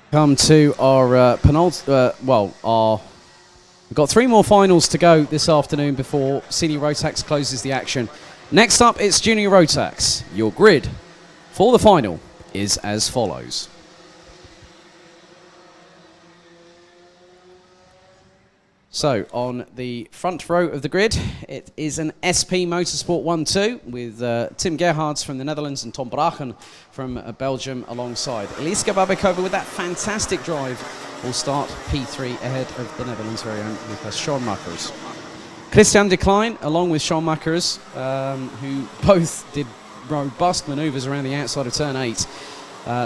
Come to our we've got 3 more finals to go this afternoon before Senior Rotax closes the action. Next up, it's Junior Rotax. Your grid for the final is as follows. So, on the front row of the grid, it is an SP Motorsport 1-2 with Tim Gerhards from the Netherlands and Tom Brachen from Belgium alongside. Eliska Babikova with that fantastic drive will start P3 ahead of the Netherlands' very own Lucas Schoenmakers. Christian de Klein, along with Schoenmakers, who both did robust manoeuvres around the outside of turn 8.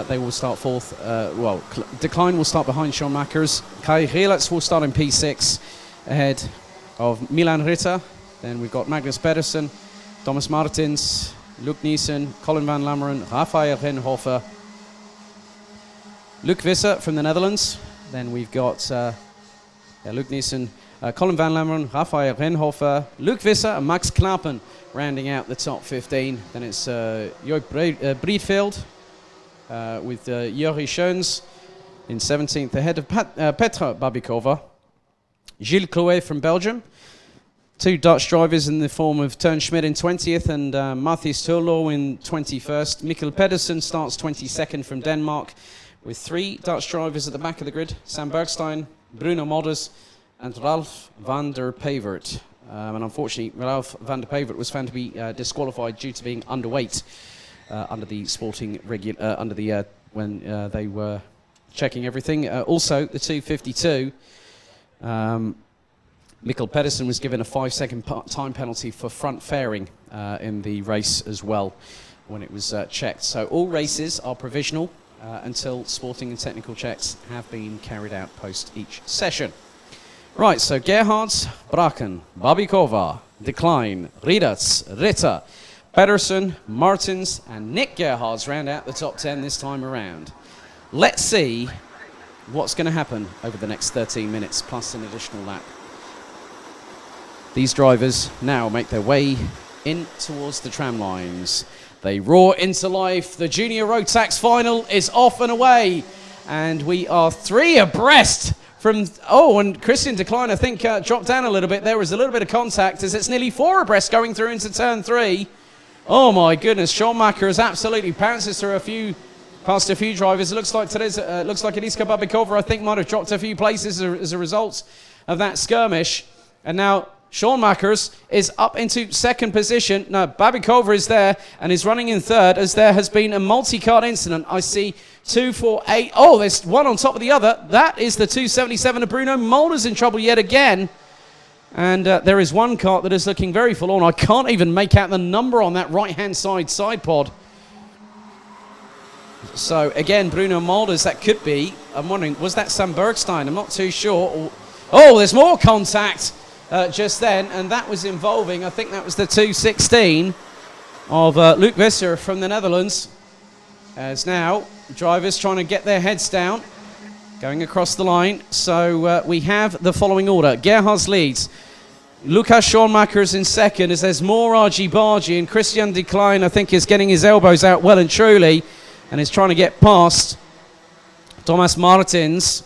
They will start fourth. De Klein will start behind Schoenmakers. Kai Relets will start in P6 ahead of Milan Ritter. Then we've got Magnus Pedersen, Thomas Martins, Luc Niesen, Colin van Lammeren, Rafael Renhofer, Luc Visser from the Netherlands. Then we've got Luc Niesen, Colin van Lammeren, Rafael Renhofer, Luc Visser and Max Knappen rounding out the top 15. Then it's Joop Breedveld with Jori Schoens in 17th ahead of Petra Babikova. Gilles Clouet from Belgium. 2 Dutch drivers in the form of Teun Schmid in 20th and Mathis Turlo in 21st. Mikkel Pedersen starts 22nd from Denmark with 3 Dutch drivers at the back of the grid. Sam Bergstein, Bruno Modders and Ralf van der Pevert. And unfortunately, Ralf van der Pevert was found to be disqualified due to being underweight under the sporting when they were checking everything. Also, the 252. Mikkel Pedersen was given a 5-second time penalty for front fairing in the race as well when it was checked. So all races are provisional until sporting and technical checks have been carried out post each session. Right, so Gerhards, Brachen, Babikova, de Klein, Rieders, Ritter, Pedersen, Martins and Nick Gerhards round out the top 10 this time around. Let's see what's going to happen over the next 13 minutes plus an additional lap. These drivers now make their way in towards the tram lines. They roar into life. The Junior Rotax final is off and away. And we are 3 abreast from... Oh, and Christian de Klein, I think, dropped down a little bit. There was a little bit of contact as it's nearly 4 abreast going through into turn 3. Oh, my goodness. Schoenmaker has absolutely pounces through past a few drivers. It looks like Eliska Babikova, I think, might have dropped a few places as a result of that skirmish. And now Schoenmakers is up into 2nd position. No, Babikova is there and is running in 3rd as there has been a multi-cart incident. I see 2, 4, 8. Oh, there's one on top of the other. That is the 277 of Bruno Mulder's in trouble yet again. And there is one cart that is looking very forlorn. I can't even make out the number on that right-hand side pod. So, again, Bruno Mulders, that could be. I'm wondering, was that Sam Bergstein? I'm not too sure. Oh, there's more contact just then, and that was involving, I think that was the 216 of Luc Visser from the Netherlands. As now, drivers trying to get their heads down, going across the line. So we have the following order. Gerhards leads. Lucas Schoenmakers in 2nd as there's more argy-bargy, and Christian de Klein, I think, is getting his elbows out well and truly and is trying to get past Thomas Martins.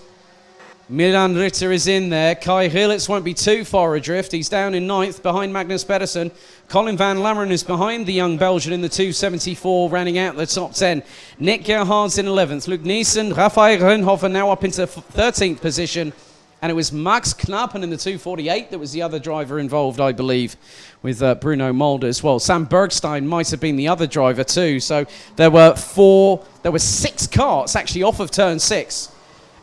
Milan Ritter is in there. Kai Relets won't be too far adrift. He's down in 9th behind Magnus Pedersen. Colin van Lammeren is behind the young Belgian in the 274, rounding out the top 10. Nick Gerhards in 11th. Luc Niesen, Rafael Renhofer now up into 13th position. And it was Max Knappen in the 248 that was the other driver involved, I believe, with Bruno Mulder as well. Sam Bergstein might have been the other driver too. So there were 6 carts actually off of turn 6.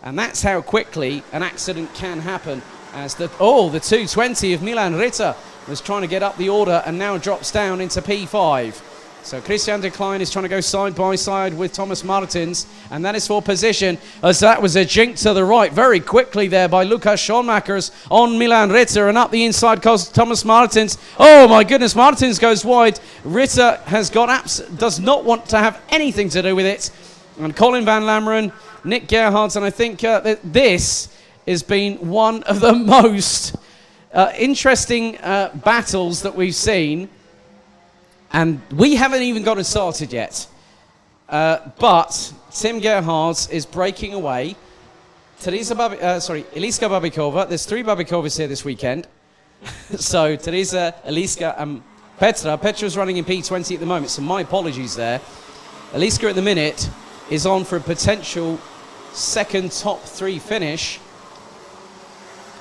And that's how quickly an accident can happen. As the 220 of Milan Ritter was trying to get up the order and now drops down into P5. So Christian de Klein is trying to go side by side with Thomas Martins, and that is for position, as that was a jink to the right very quickly there by Lucas Schoenmakers on Milan Ritter, and up the inside goes Thomas Martins. Oh my goodness, Martins goes wide. Ritter does not want to have anything to do with it. And Colin van Lammeren, Nick Gerhards, and I think that this has been one of the most interesting battles that we've seen. And we haven't even gotten started yet. But Tim Gerhardt is breaking away. Eliska Babikova. There's 3 Babikovas here this weekend. So Teresa, Eliska and Petra. Petra's running in P20 at the moment, so my apologies there. Eliska at the minute is on for a potential second top 3 finish.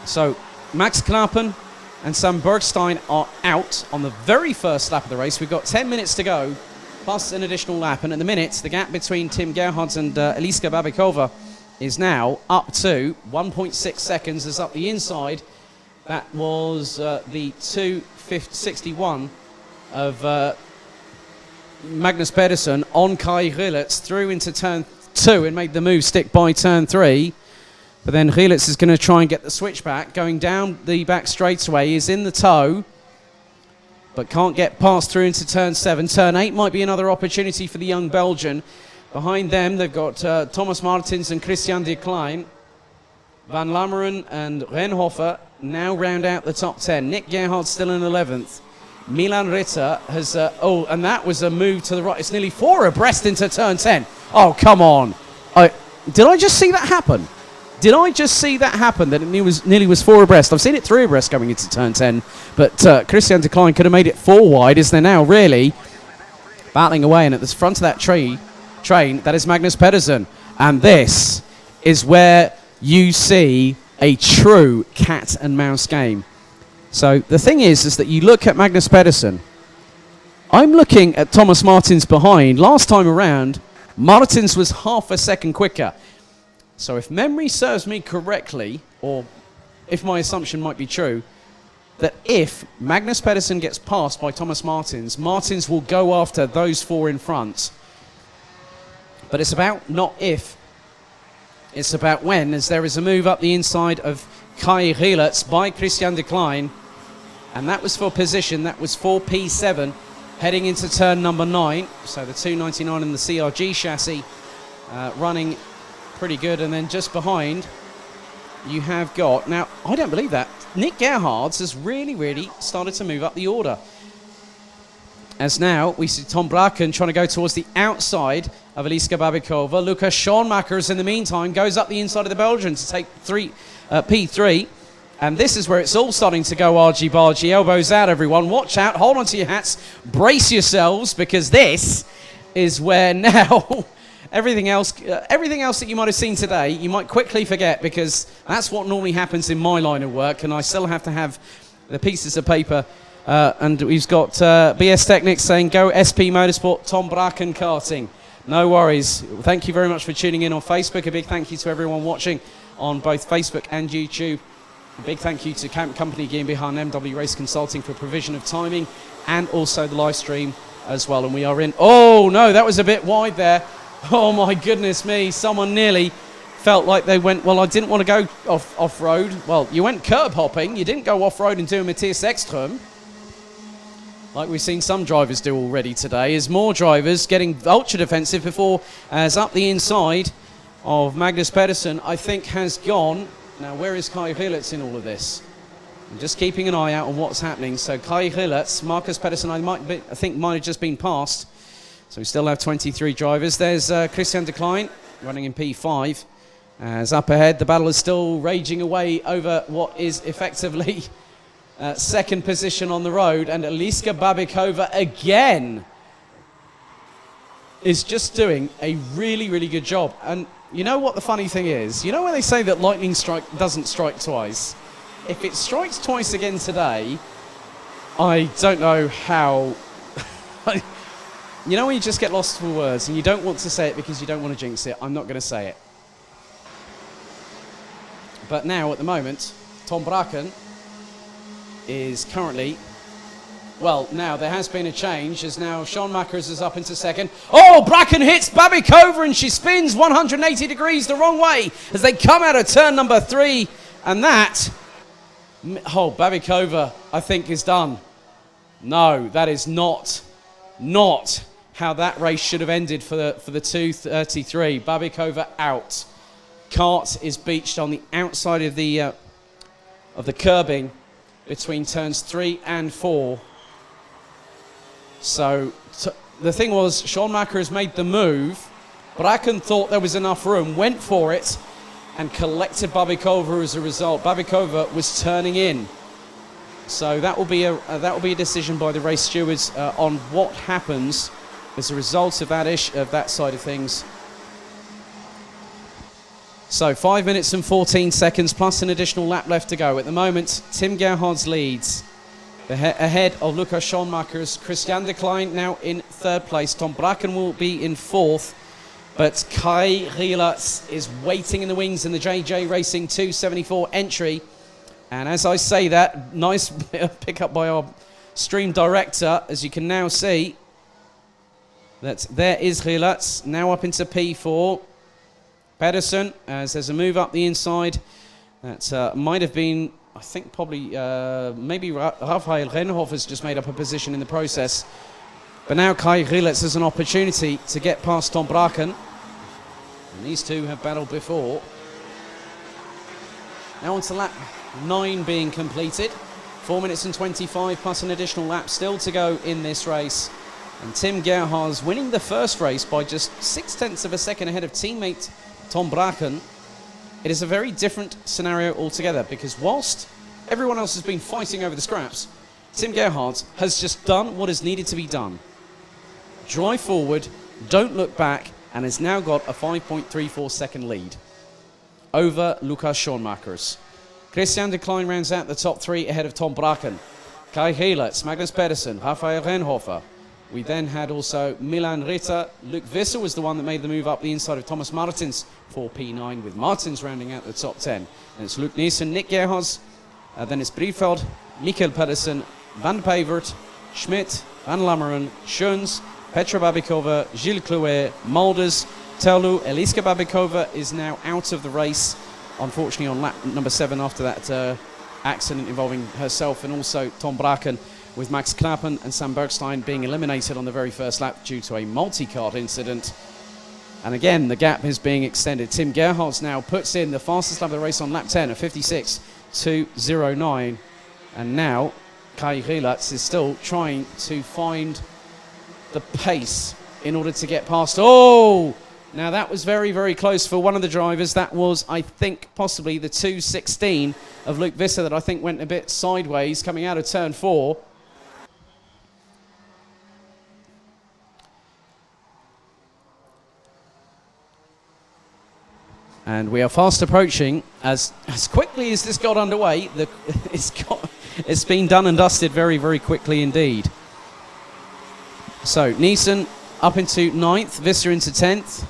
So Max Knappen and Sam Bergstein are out on the very first lap of the race. We've got 10 minutes to go, plus an additional lap. And at the minute, the gap between Tim Gerhardt and Eliska Babikova is now up to 1.6 seconds. As up the inside, that was the 2:61 of Magnus Pedersen on Kai Rilets through into turn 2 and made the move stick by turn 3. But then Rilets is going to try and get the switch back. Going down the back straightaway, is in the tow, but can't get past through into turn 7. Turn 8 might be another opportunity for the young Belgian. Behind them, they've got Thomas Martins and Christian de Klein. Van Lammeren and Renhofer now round out the top 10. Nick Gerhardt still in 11th. Milan Ritter has... and that was a move to the right. It's nearly 4 abreast into turn 10. Oh, come on. Did I just see that happen? Did I just see that happen, that it nearly was 4 abreast? I've seen it 3 abreast going into turn 10, but Christian de Klein could have made it 4 wide, as they're now really battling away. And at the front of that train, that is Magnus Pedersen. And this is where you see a true cat and mouse game. So the thing is that you look at Magnus Pedersen. I'm looking at Thomas Martins behind. Last time around, Martins was half a second quicker. So if memory serves me correctly, or if my assumption might be true, that if Magnus Pedersen gets passed by Thomas Martins, Martins will go after those 4 in front. But it's about not if, it's about when, as there is a move up the inside of Kai Rilets by Christian de Klein. And that was for position, that was for P7, heading into turn number 9. So the 299 in the CRG chassis running pretty good. And then just behind, you have got, now I don't believe that, Nick Gerhardt has really started to move up the order. As now we see Tom Braken trying to go towards the outside of Eliska Babikova. Lucas Schoenmakers in the meantime goes up the inside of the Belgian to take P3. And this is where it's all starting to go argy-bargy. Elbows out, everyone. Watch out. Hold on to your hats. Brace yourselves, because this is where now everything else that you might have seen today, you might quickly forget, because that's what normally happens in my line of work, and I still have to have the pieces of paper. And we've got BS Technics saying, go SP Motorsport, Tom Braken Karting. No worries. Thank you very much for tuning in on Facebook. A big thank you to everyone watching on both Facebook and YouTube. A big thank you to Camp Company GmbH and MW Race Consulting for provision of timing and also the live stream as well. And we are in... Oh, no, that was a bit wide there. Oh, my goodness me. Someone nearly felt like they went, well, I didn't want to go off-road. Well, you went curb hopping. You didn't go off-road and do a Matthias Ekström, like we've seen some drivers do already today. Is more drivers getting ultra defensive before, as up the inside of Magnus Pedersen, I think has gone. Now, where is Kai Rilets in all of this? I'm just keeping an eye out on what's happening. So Kai Rilets, Marcus Pedersen, I think might have just been passed. So we still have 23 drivers. There's Christian de Klein running in P5. As up ahead, the battle is still raging away over what is effectively second position on the road. And Eliska Babikova again is just doing a really good job. And you know what the funny thing is? You know when they say that lightning strike doesn't strike twice? If it strikes twice again today, I don't know how... You know when you just get lost for words and you don't want to say it because you don't want to jinx it? I'm not going to say it. But now, at the moment, Tom Braken is currently... Well, now there has been a change, as now Schoenmakers is up into second. Oh, Braken hits Babikova and she spins 180 degrees the wrong way as they come out of turn number 3. And that... Oh, Babikova, I think, is done. No, that is not how that race should have ended for the 233. Babikova out. Kart is beached on the outside of the curbing between turns 3 and 4. So the thing was, Schoenmaker has made the move Bracken thought there was enough room, went for it, and collected Babikova as a result. Babikova was turning in. So that will be a decision by the race stewards on what happens as a result of that side of things. So 5 minutes and 14 seconds plus an additional lap left to go. At the moment, Tim Gerhards leads ahead of Lukas Schoenmaker's. Christian de Klein now in third place. Tom Bracken will be in fourth. But Kai Rielatz is waiting in the wings in the JJ Racing 274 entry. And as I say that, nice pick up by our stream director, as you can now see. That there is Rielatz, now up into P4. Pedersen, as there's a move up the inside. That might have been, I think probably, maybe Raphael Renhofer's just made up a position in the process. But now Kai Rielatz has an opportunity to get past Tom Bracken. And these two have battled before. Now on to lap 9 being completed. 4 minutes and 25 plus an additional lap still to go in this race. And Tim Gerhards winning the first race by just 0.6 of a second ahead of teammate Tom Bracken. It is a very different scenario altogether, because whilst everyone else has been fighting over the scraps, Tim Gerhards has just done what is needed to be done. Drive forward, don't look back, and has now got a 5.34 second lead over Lukas Schoenmakers. Christian de Klein rounds out the top 3 ahead of Tom Bracken. Kai Rielatz, Magnus Pedersen, Raphael Renhofer. We then had also Milan Ritter. Luc Visser was the one that made the move up the inside of Thomas Martins for P9, with Martins rounding out the top 10. And it's Luc Nielsen, Nick Gerhards, then it's Briefeld, Mikkel Pedersen, Van Pevert, Schmidt, Van Lammeren, Schoens, Petra Babikova, Gilles Clouet, Mulders, Telu. Eliska Babikova is now out of the race, unfortunately on lap number 7 after that accident involving herself and also Tom Bracken, with Max Knappen and Sam Bergstein being eliminated on the very first lap due to a multi-card incident. And again, the gap is being extended. Tim Gerhards now puts in the fastest lap of the race on lap 10 of 56.209. And now Kai Rielatz is still trying to find the pace in order to get past. Oh! Now that was very, very close for one of the drivers. That was, I think, possibly the 2.16 of Luc Visser that I think went a bit sideways coming out of turn 4. And we are fast approaching, as quickly as this got underway, it's been done and dusted very, very quickly indeed. So Nielsen up into 9th, Visser into 10th.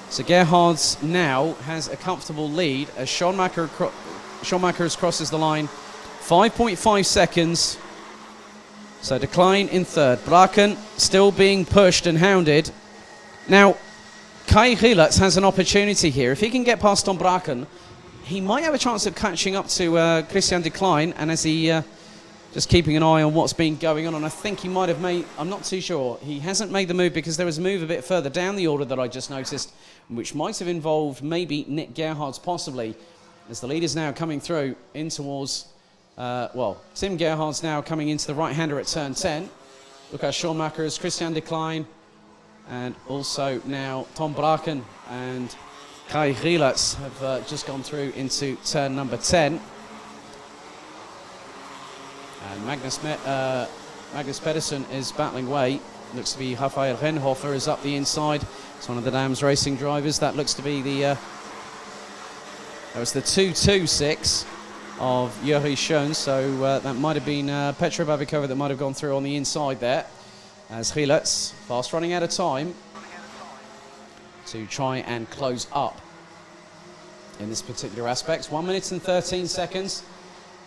So Gerhards now has a comfortable lead as Schoenmakers crosses the line. 5.5 seconds. So Decline in 3rd. Bracken still being pushed and hounded. Now, Kai Rielatz has an opportunity here. If he can get past Tom Bracken, he might have a chance of catching up to Christian de Klein, and as he just keeping an eye on what's been going on, and I think he might have made, I'm not too sure, he hasn't made the move because there was a move a bit further down the order that I just noticed, which might have involved maybe Nick Gerhards possibly, as the lead is now coming through in towards, Tim Gerhards now coming into the right-hander at turn 10. Lukas Schoenmakers, Christian de Klein, and also now Tom Bracken and Kai Rielatz have just gone through into turn number 10. And Magnus Pedersen is battling away. Looks to be Raphael Renhofer is up the inside. It's one of the Dams Racing drivers. That looks to be that was the 2.26 of Yuri Schoen. So that might have been Petra Babikova that might have gone through on the inside there. As Rielatz, fast running out of time to try and close up in this particular aspect. 1 minute and 13 seconds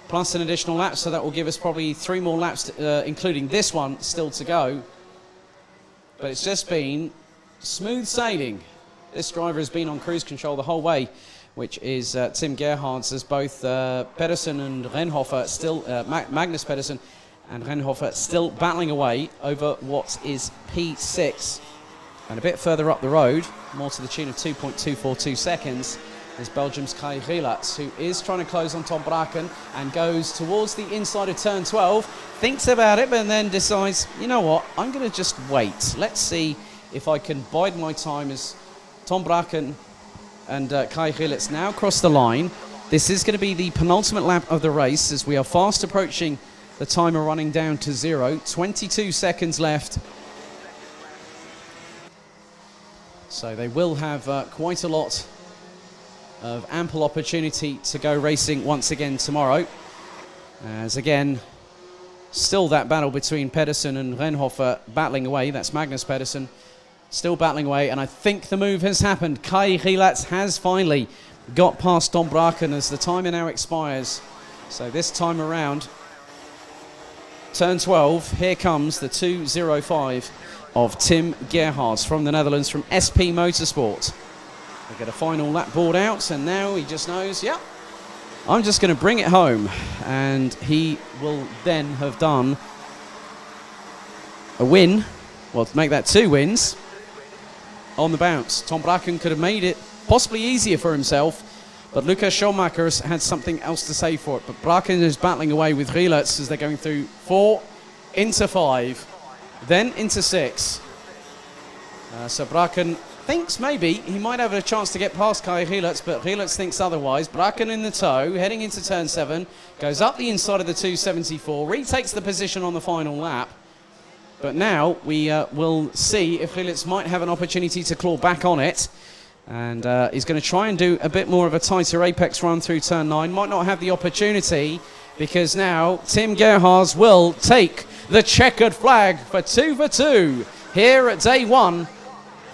plus an additional lap, so that will give us probably 3 more laps, including this one, still to go. But it's just been smooth sailing. This driver has been on cruise control the whole way, which is Tim Gerhards, as both Pedersen and Renhofer still, Magnus Pedersen and Renhofer still battling away over what is P6. And a bit further up the road, more to the tune of 2.242 seconds, is Belgium's Kai Rielatz, who is trying to close on Tom Bracken and goes towards the inside of turn 12, thinks about it, but then decides, you know what, I'm going to just wait. Let's see if I can bide my time as Tom Braken and Kai Gilletz now cross the line. This is going to be the penultimate lap of the race as we are fast approaching the timer running down to 0. 22 seconds left. So they will have quite a lot of ample opportunity to go racing once again tomorrow. As again, still that battle between Pedersen and Renhofer battling away. That's Magnus Pedersen still battling away, and I think the move has happened. Kai Gilletz has finally got past Tom Braken as the timer now expires. So this time around, turn 12, here comes the 2:05 of Tim Gerhards from the Netherlands from SP Motorsport. They get a final lap board out, and now he just knows, yeah, I'm just going to bring it home. And he will then have done a win, well, to make that 2 wins on the bounce. Tom Braken could have made it possibly easier for himself, but Lucas Schoenmakers had something else to say for it. But Braken is battling away with Gilletz as they're going through 4 into 5, then into 6. So Braken thinks maybe he might have a chance to get past Kai Gilletz, but Gilletz thinks otherwise. Braken in the tow, heading into turn 7, goes up the inside of the 274, retakes the position on the final lap. But now we will see if Gilletz might have an opportunity to claw back on it. And he's going to try and do a bit more of a tighter apex run through turn 9. Might not have the opportunity because now Tim Gerhards will take the checkered flag for 2 for 2 here at day 1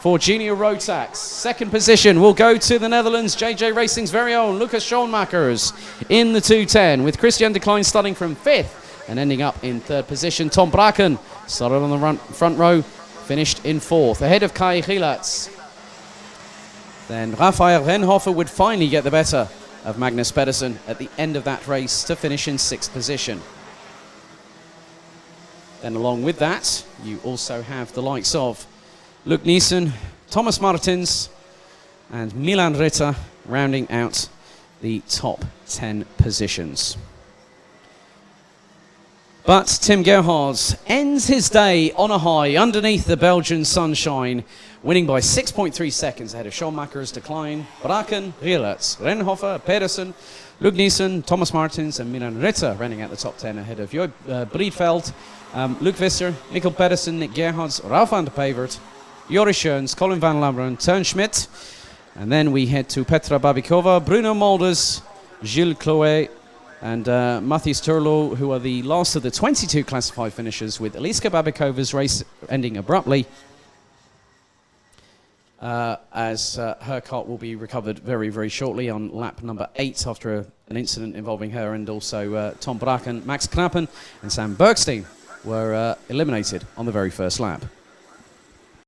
for Junior Rotax. Second position will go to the Netherlands, JJ Racing's very own Lucas Schoenmakers in the 210, with Christian de Klein starting from 5th and ending up in 3rd position. Tom Braken started on the front row, finished in 4th, ahead of Kai Gilletz. Then Raphael Renhofer would finally get the better of Magnus Pedersen at the end of that race to finish in 6th position. Then along with that, you also have the likes of Luc Niesen, Thomas Martins and Milan Ritter rounding out the top 10 positions. But Tim Gerhards ends his day on a high underneath the Belgian sunshine, winning by 6.3 seconds ahead of Schoenmakers, de Klein, Braken, Gilletz, Renhofer, Pedersen, Luc Niesen, Thomas Martins and Milan Ritter rounding out the top 10 ahead of Joop Breedveld, Luc Visser, Mikkel Pedersen, Nick Gerhards, Ralf van der Pevert, Joris Schoens, Colin van Lammeren, Teun Schmidt. And then we head to Petra Babikova, Bruno Molders, Gilles Chloé, and Matthijs Turlo, who are the last of the 22 classified finishers, with Eliska Babikova's race ending abruptly as her cart will be recovered very, very shortly on lap number 8 after an incident involving her, and also Tom Braken, Max Knappen and Sam Bergstein were eliminated on the very first lap.